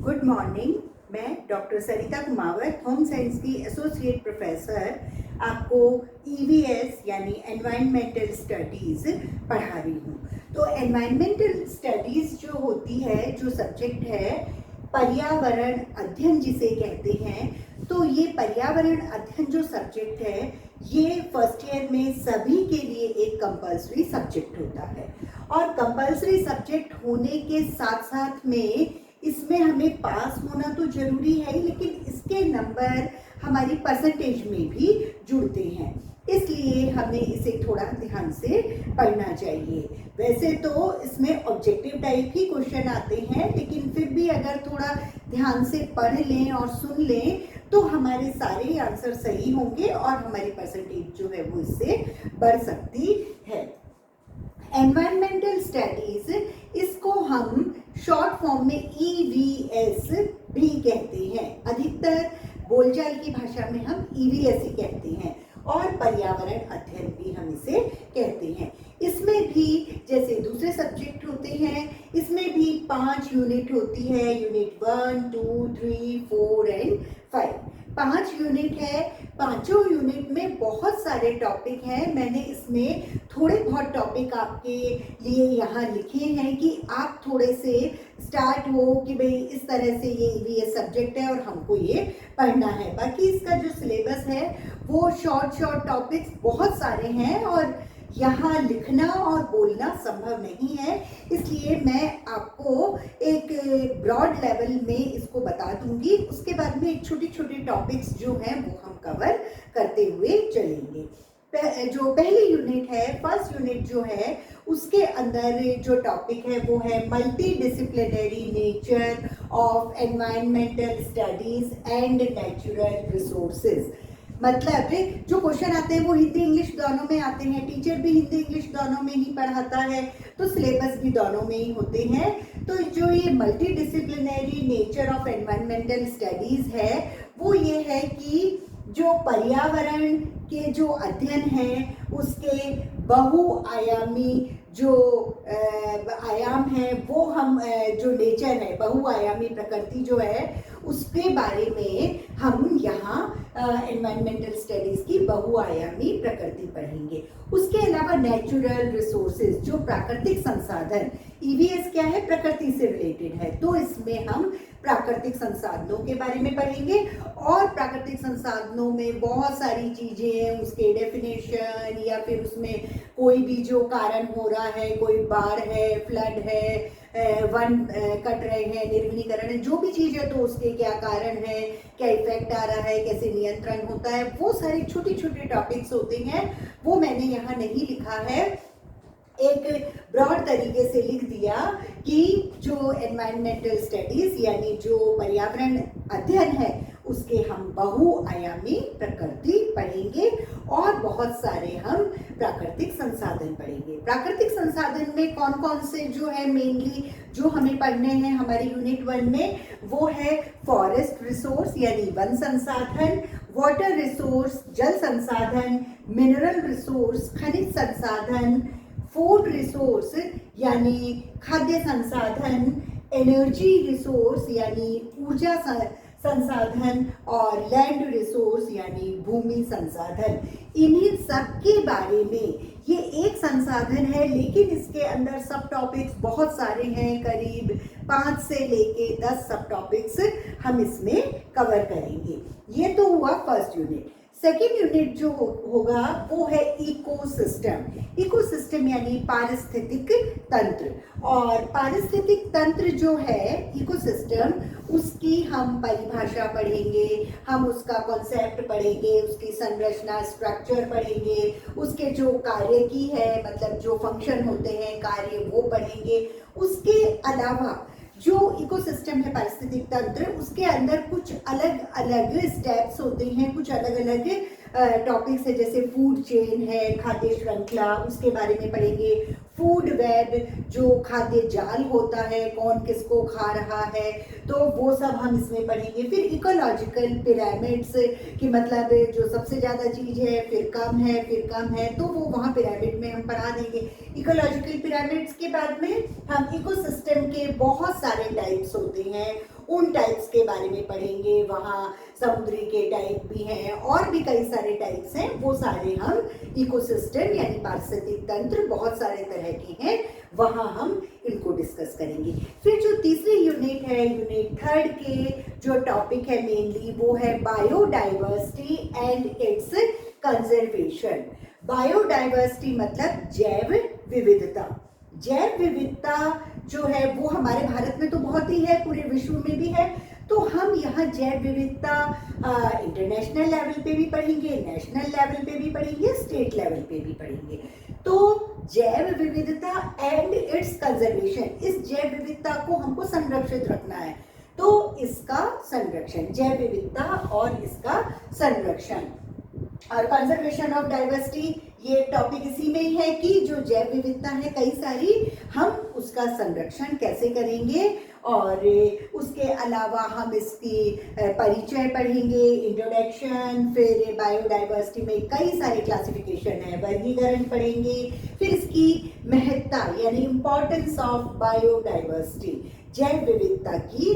Good morning. मैं doctor सरिता Kumawat, home science की associate professor, आपको ईवीएस यानी एनवायरमेंटल स्टडीज़ पढ़ा रही हूँ। तो एनवायरमेंटल स्टडीज़ जो होती है, जो सब्जेक्ट है पर्यावरण अध्ययन जिसे कहते हैं, तो ये पर्यावरण अध्ययन जो सब्जेक्ट है ये फर्स्ट ईयर में सभी के लिए एक कंपल्सरी सब्जेक्ट होता है। और कंपल्सरी सब्जेक्ट होने के साथ साथ में इसमें हमें पास होना तो जरूरी है, लेकिन इसके नंबर हमारी परसेंटेज में भी जुड़ते हैं, इसलिए हमें इसे थोड़ा ध्यान से पढ़ना चाहिए। वैसे तो इसमें ऑब्जेक्टिव टाइप ही क्वेश्चन आते हैं, लेकिन फिर भी अगर थोड़ा ध्यान से पढ़ लें और सुन लें तो हमारे सारे आंसर सही होंगे और हमारी परसेंटेज जो है वो इससे बढ़ सकती है। एनवायरमेंटल स्टडीज, इसको हम शॉर्ट फॉर्म में ईवीएस भी कहते हैं। अधिकतर बोलचाल की भाषा में हम ईवीएस ही कहते हैं, और पर्यावरण अध्ययन भी हम इसे कहते हैं। इसमें भी जैसे दूसरे सब्जेक्ट होते हैं, इसमें भी 5 यूनिट होती है। यूनिट 1, 2, 3, 4 एंड 5, 5 यूनिट है। पांचों यूनिट में बहुत सारे टॉपिक हैं। मैंने इसमें थोड़े बहुत टॉपिक आपके लिए यहाँ लिखे हैं कि आप थोड़े से स्टार्ट हो कि भाई इस तरह से ये ईवीएस सब्जेक्ट है और हमको ये पढ़ना है। बाकी इसका जो सिलेबस है वो शॉर्ट टॉपिक्स बहुत सारे हैं और यहाँ लिखना और बोलना संभव नहीं है, इसलिए मैं आपको एक ब्रॉड लेवल में इसको बता दूंगी। उसके बाद में छोटी छोटी टॉपिक्स जो हैं वो हम कवर करते हुए चलेंगे। जो पहली यूनिट है, फर्स्ट यूनिट जो है, उसके अंदर जो टॉपिक है वो है multi disciplinary nature of environmental studies and natural resources. मतलब जो क्वेश्चन आते हैं वो हिंदी इंग्लिश दोनों में आते हैं। टीचर भी हिंदी इंग्लिश दोनों में ही पढ़ाता है, तो सिलेबस भी दोनों में ही होते हैं। तो जो ये multi disciplinary nature of environmental studies है वो ये है कि जो पर्यावरण के जो अध्ययन है उसके बहुआयामी जो आयाम है, वो हम जो नेचर है, बहुआयामी प्रकृति जो है उसके बारे में हम यहाँ एनवायरमेंटल स्टडीज की बहुआयामी प्रकृति पढ़ेंगे। उसके अलावा नेचुरल रिसोर्सेज, जो प्राकृतिक संसाधन, ईवीएस क्या है, प्रकृति से रिलेटेड है, तो इसमें हम प्राकृतिक संसाधनों के बारे में पढ़ेंगे। और प्राकृतिक संसाधनों में बहुत सारी चीजें हैं, उसके डेफिनेशन या फिर उसमें कोई भी जो कारण हो रहा है, कोई बाढ़ है, फ्लड है, वन कट रहे हैं, निर्वनीकरण है, जो भी चीज है तो उसके क्या कारण है, क्या इफेक्ट आ रहा है, कैसे नियंत्रण होता है, वो सारे छोटे छोटे टॉपिक्स होते हैं। वो मैंने यहाँ नहीं लिखा है, एक ब्रॉड तरीके से लिख दिया कि जो एनवायरमेंटल स्टडीज यानी जो पर्यावरण अध्ययन है उसके हम बहुआयामी प्रकृति पढ़ेंगे और बहुत सारे हम प्राकृतिक संसाधन पढ़ेंगे। प्राकृतिक संसाधन में कौन कौन से जो है मेनली जो हमें पढ़ने हैं हमारी यूनिट 1 में, वो है फॉरेस्ट रिसोर्स यानी वन संसाधन, वाटर रिसोर्स जल संसाधन, मिनरल रिसोर्स खनिज संसाधन, फूड रिसोर्स यानी खाद्य संसाधन, एनर्जी रिसोर्स यानी ऊर्जा संसाधन, और लैंड रिसोर्स यानी भूमि संसाधन। इन्हीं सब के बारे में, ये एक संसाधन है लेकिन इसके अंदर सब टॉपिक्स बहुत सारे हैं, करीब 5 से लेके 10 सब टॉपिक्स हम इसमें कवर करेंगे। ये तो हुआ फर्स्ट यूनिट। सेकेंड यूनिट जो होगा वो है इकोसिस्टम। इकोसिस्टम यानी पारिस्थितिक तंत्र, और पारिस्थितिक तंत्र जो है इकोसिस्टम, उसकी हम परिभाषा पढ़ेंगे, हम उसका कॉन्सेप्ट पढ़ेंगे, उसकी संरचना स्ट्रक्चर पढ़ेंगे, उसके जो कार्य की है मतलब जो फंक्शन होते हैं कार्य वो पढ़ेंगे। उसके अलावा जो इकोसिस्टम है पारिस्थितिक तंत्र, उसके अंदर कुछ अलग अलग स्टेप्स होते हैं, कुछ अलग अलग टॉपिक्स है, जैसे फूड चेन है, खाद्य श्रृंखला, उसके बारे में पढ़ेंगे। फूड वेब, जो खाद्य जाल होता है, कौन किसको खा रहा है, तो वो सब हम इसमें पढ़ेंगे। फिर इकोलॉजिकल पिरामिड्स कि मतलब जो सबसे ज़्यादा चीज़ है फिर कम है फिर कम है, तो वो वहाँ पिरामिड में हम पढ़ा देंगे। इकोलॉजिकल पिरामिड्स के बाद में हम इकोसिस्टम के बहुत सारे टाइप्स होते हैं, उन टाइप्स के बारे में पढ़ेंगे। वहाँ समुद्री के टाइप भी हैं और भी कई सारे टाइप्स हैं, वो सारे हम इकोसिस्टम यानी पारिस्थितिक तंत्र बहुत सारे तरह के हैं, वहाँ हम इनको डिस्कस करेंगे। फिर जो तीसरी यूनिट है, यूनिट थर्ड के जो टॉपिक है मेनली, वो है biodiversity and it's conservation. Biodiversity मतलब जैव विविधता। जैव विविधता जो है वो हमारे भारत में तो बहुत ही है, पूरे विश्व में भी है, तो हम यहाँ जैव विविधता इंटरनेशनल लेवल पे भी पढ़ेंगे, नेशनल लेवल पे भी पढ़ेंगे, स्टेट लेवल पे भी पढ़ेंगे। तो जैव विविधता एंड इट्स कंजर्वेशन, इस जैव विविधता को हमको संरक्षित रखना है, तो इसका संरक्षण, जैव विविधता और इसका संरक्षण। और कंजर्वेशन ऑफ डाइवर्सिटी ये टॉपिक इसी में ही है कि जो जैव विविधता है कई सारी, हम उसका संरक्षण कैसे करेंगे, और उसके अलावा हम इसकी परिचय पढ़ेंगे, इंट्रोडक्शन, फिर बायोडाइवर्सिटी में कई सारे क्लासिफिकेशन है, वर्गीकरण पढ़ेंगे, फिर इसकी महत्ता यानी इम्पोर्टेंस ऑफ बायोडाइवर्सिटी, जैव विविधता की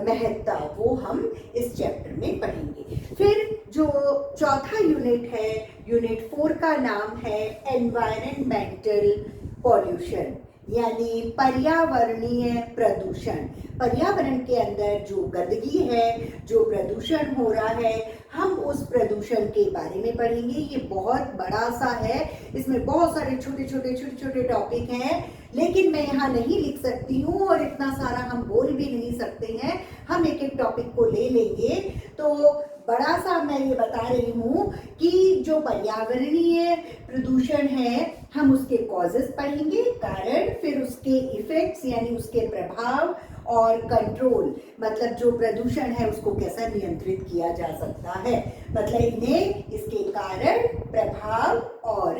महत्ता, वो हम इस चैप्टर में पढ़ेंगे। फिर जो चौथा यूनिट है, यूनिट 4 का नाम है एनवायरमेंटल पॉल्यूशन यानी पर्यावरणीय प्रदूषण। पर्यावरण के अंदर जो गंदगी है, जो प्रदूषण हो रहा है, हम उस प्रदूषण के बारे में पढ़ेंगे। ये बहुत बड़ा सा है, इसमें बहुत सारे छोटे छोटे टॉपिक हैं, लेकिन मैं यहाँ नहीं लिख सकती हूँ और इतना सारा हम बोल भी नहीं सकते हैं। हम एक एक टॉपिक को ले लेंगे। तो बड़ा सा मैं ये बता रही हूँ कि जो पर्यावरणीय प्रदूषण है, हम उसके कॉजेस पढ़ेंगे, कारण, फिर उसके इफेक्ट्स यानी उसके प्रभाव, और कंट्रोल मतलब जो प्रदूषण है उसको कैसा नियंत्रित किया जा सकता है, मतलब इन्हें, इसके कारण, प्रभाव और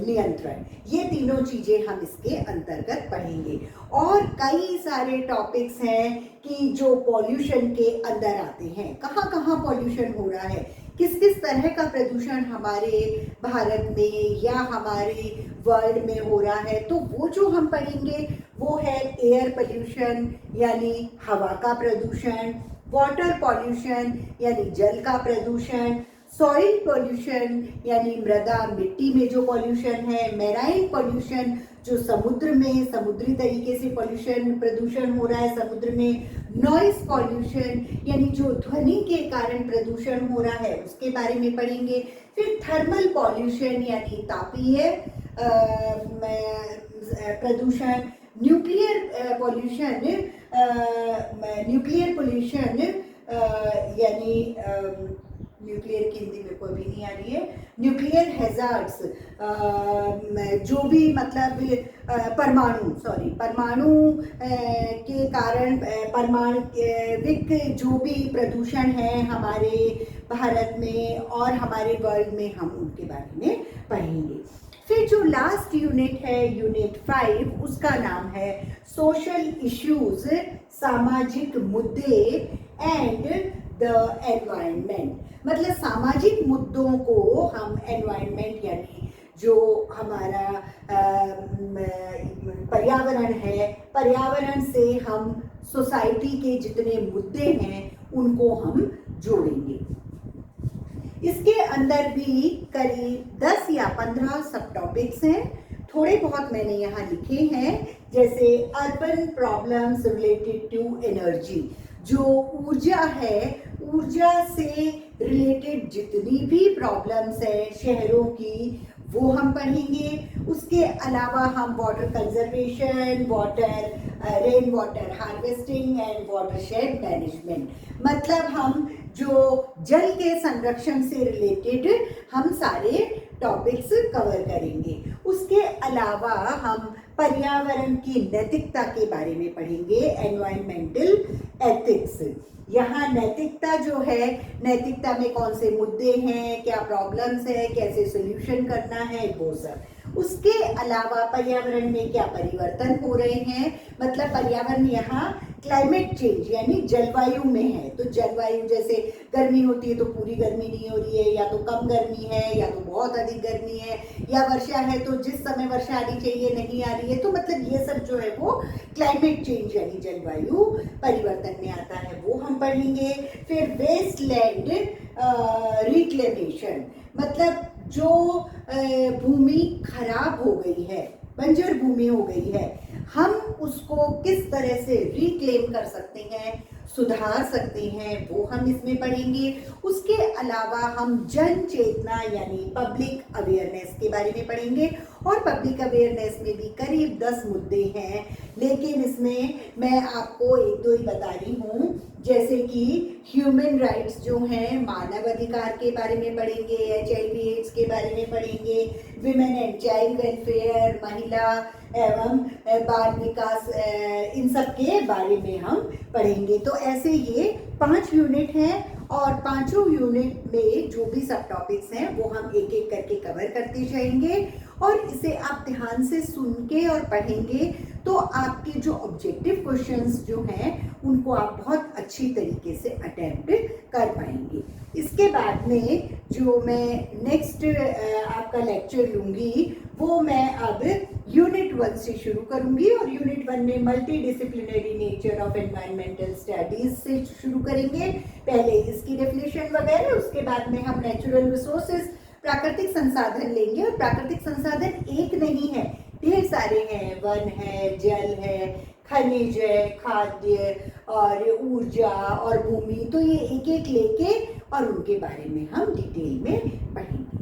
नियंत्रण, ये तीनों चीजें हम इसके अंतर्गत पढ़ेंगे। और कई सारे टॉपिक्स हैं कि जो पॉल्यूशन के अंदर आते हैं, कहाँ कहाँ पॉल्यूशन हो रहा है, किस किस तरह का प्रदूषण हमारे भारत में या हमारे वर्ल्ड में हो रहा है, तो वो जो हम पढ़ेंगे वो है एयर पोल्यूशन यानी हवा का प्रदूषण, वाटर पॉल्यूशन यानी जल का प्रदूषण, सॉइल पोल्यूशन यानी मृदा मिट्टी में जो पॉल्यूशन है, मैराइन पोल्यूशन जो समुद्र में समुद्री तरीके से प्रदूषण हो रहा है समुद्र में, नॉइस पॉल्यूशन यानी जो ध्वनि के कारण प्रदूषण हो रहा है उसके बारे में पढ़ेंगे। फिर थर्मल पॉल्यूशन यानी तापीय प्रदूषण, न्यूक्लियर पॉल्यूशन यानी न्यूक्लियर की हिंदी मेरे को अभी नहीं आ रही है, न्यूक्लियर हैजार्ड्स, जो भी मतलब परमाणु के कारण परमाणविक जो भी प्रदूषण है हमारे भारत में और हमारे वर्ल्ड में, हम उनके बारे में पढ़ेंगे। फिर जो लास्ट यूनिट है, यूनिट 5, उसका नाम है सोशल इश्यूज, सामाजिक मुद्दे एंड द एनवायरनमेंट, मतलब सामाजिक मुद्दों को हम एनवायरनमेंट यानी जो हमारा पर्यावरण है, पर्यावरण से हम सोसाइटी के जितने मुद्दे हैं उनको हम जोड़ेंगे। इसके अंदर भी करीब 10 या 15 सब टॉपिक्स हैं, थोड़े बहुत मैंने यहाँ लिखे हैं, जैसे urban problems related to energy, जो ऊर्जा है, ऊर्जा से रिलेटेड जितनी भी प्रॉब्लम्स है शहरों की, वो हम पढ़ेंगे। उसके अलावा हम water conservation, rain water harvesting and watershed management, मतलब हम जो जल के संरक्षण से रिलेटेड हम सारे टॉपिक्स कवर करेंगे। उसके अलावा हम पर्यावरण की नैतिकता के बारे में पढ़ेंगे, एनवायरमेंटल एथिक्स। यहाँ नैतिकता जो है, नैतिकता में कौन से मुद्दे हैं, क्या प्रॉब्लम्स है, कैसे सोल्यूशन करना है, वो सब। उसके अलावा पर्यावरण में क्या परिवर्तन हो रहे हैं, मतलब पर्यावरण यहाँ क्लाइमेट चेंज यानी जलवायु में है। तो जलवायु जैसे गर्मी होती है तो पूरी गर्मी नहीं हो रही है, या तो कम गर्मी है, या तो बहुत अधिक गर्मी है, या वर्षा है तो जिस समय वर्षा आनी चाहिए नहीं आ रही है। तो मतलब ये सब जो है वो क्लाइमेट चेंज यानी जलवायु परिवर्तन में आता है, वो हम पढ़ेंगे। फिर वेस्टलैंड रिक्लेमेशन, मतलब जो भूमि खराब हो गई है, बंजर भूमि हो गई है, हम उसको किस तरह से रिक्लेम कर सकते हैं, सुधार सकते हैं, वो हम इसमें पढ़ेंगे। उसके अलावा हम जन चेतना यानी पब्लिक अवेयरनेस के बारे में पढ़ेंगे, और पब्लिक अवेयरनेस में भी करीब 10 मुद्दे हैं, लेकिन इसमें मैं आपको एक दो ही बता रही हूँ। जैसे कि ह्यूमन राइट्स जो हैं, मानव अधिकार के बारे में पढ़ेंगे, HIV एड्स के बारे में पढ़ेंगे, विमेन एंड चाइल्ड वेलफेयर, महिला एवं बाल विकास, इन सब के बारे में हम पढ़ेंगे। तो ऐसे ये 5 यूनिट हैं, और पांचों यूनिट में जो भी सब टॉपिक्स हैं वो हम एक एक करके कवर करते जाएंगे, और इसे आप ध्यान से सुन के और पढ़ेंगे तो आपके जो ऑब्जेक्टिव क्वेश्चंस जो हैं उनको आप बहुत अच्छी तरीके से अटेम्प्ट कर पाएंगे। इसके बाद में जो मैं नेक्स्ट आपका लेक्चर लूँगी वो मैं अब यूनिट 1 से शुरू करूँगी, और यूनिट 1 में multi disciplinary nature of environmental studies से शुरू करेंगे। पहले इसकी डेफिनेशन वगैरह, उसके बाद में हम नेचुरल रिसोर्सेज प्राकृतिक संसाधन लेंगे, और प्राकृतिक संसाधन एक नहीं है, ढेर सारे हैं, वन है, जल है, खनिज है, खाद्य और ऊर्जा और भूमि। तो ये एक एक लेके और उनके बारे में हम डिटेल में पढ़ेंगे।